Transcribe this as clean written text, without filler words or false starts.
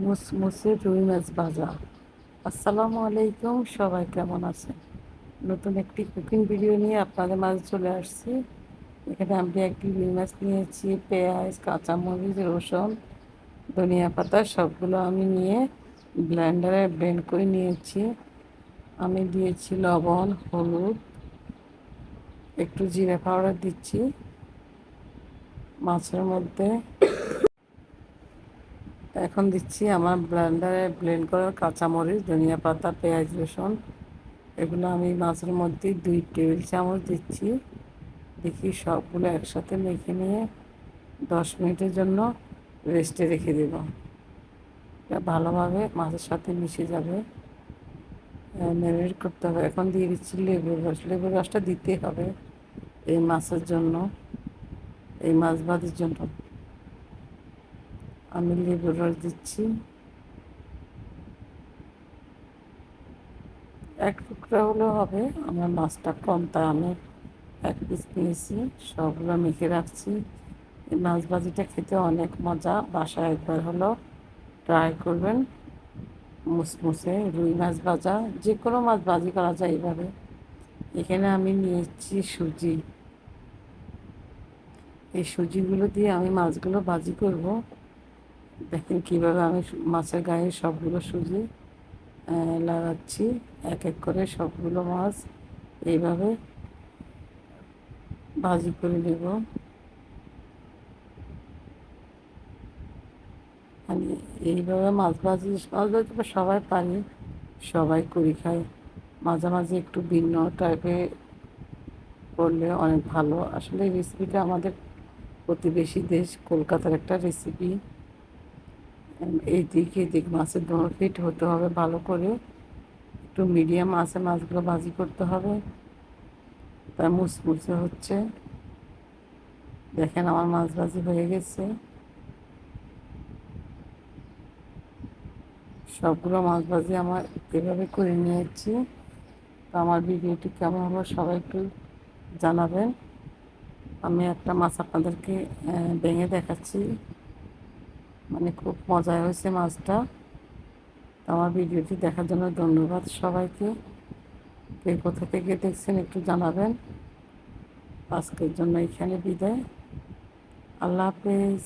মুসমুসে রুই মাছ ভাজা। আসসালামু আলাইকুম, সবাই কেমন আছেন? নতুন একটি কুকিং ভিডিও নিয়ে আপনাদের মাঝে চলে আসছি। এখানে আমি একটি রুই মাছ নিয়েছি, পেঁয়াজ, কাঁচামরিচ, রসুন, ধনিয়া পাতা সবগুলো আমি নিয়ে ব্লেন্ডারে ব্লেন্ড করে নিয়েছি। আমি দিয়েছি লবণ, হলুদ, একটু জিরা পাউডার দিচ্ছি মাছের মধ্যে। এখন দিচ্ছি আমার ব্লেন্ডারে ব্লেন্ড করা কাঁচামরিচ, ধনিয়া পাতা, পেঁয়াজ, রসুন, এগুলো আমি মাছের মধ্যে 2 টেবিল চামচ দিচ্ছি। দেখি সবগুলো একসাথে মেখে নিয়ে 10 মিনিটের জন্য রেস্টে রেখে দেব। এটা ভালোভাবে মাছের সাথে মিশে যাবে, ম্যারিনেট করতে হবে। এখন দিয়ে দিচ্ছি লেবুর রস। লেবুর রসটা দিতে হবে এই মাছের জন্য, এই মাছ ভাজির জন্য আমি লেবুর রস দিচ্ছি। 1 টুকরা হলেও হবে, আমার মাছটা কম তাই আমি 1 পিস নিয়েছি। সবগুলো মেখে রাখছি। এই মাছ ভাজিটা খেতে অনেক মজা, বাসায় একবার হলো ট্রাই করবেন। মুসমুসে রুই মাছ ভাজা, যে কোনো মাছ ভাজি করা যায় এইভাবে। এখানে আমি নিয়েছি সুজি। এই সুজিগুলো দিয়ে আমি মাছগুলো ভাজি করব। দেখেন কীভাবে আমি মাছের গায়ে সবগুলো সুজি লাগাচ্ছি। এক এক করে সবগুলো মাছ এইভাবে ভাজি করে নেব। আমি এইভাবে মাছ ভাজি তো সবাই পারি, সবাই করি খায়। মাঝে মাঝে একটু ভিন্ন টাইপের করলে অনেক ভালো। আসলে এই রেসিপিটা আমাদের প্রতিবেশী দেশ কলকাতার একটা রেসিপি। এই দিক এদিক মাছের দোনো ফিট হতে হবে ভালো করে, একটু মিডিয়াম আছে মাছগুলো ভাজি করতে হবে, তাই মুচমুচে হচ্ছে। দেখেন আমার মাছ ভাজি হয়ে গেছে। সবগুলো মাছ ভাজি আমার এভাবে করে নিয়েছি। তো আমার ভিডিওটি কেমন হলো সবাই একটু জানাবেন। আমি একটা মাছ আপনাদেরকে ভেঙে দেখাচ্ছি, মানে খুব মজা হয়েছে মাছটা। তো আমার ভিডিওটি দেখার জন্য ধন্যবাদ সবাইকে। কে কোথা থেকে দেখছেন একটু জানাবেন। আজকের জন্য এখানে বিদায়। আল্লাহ হাফেজ।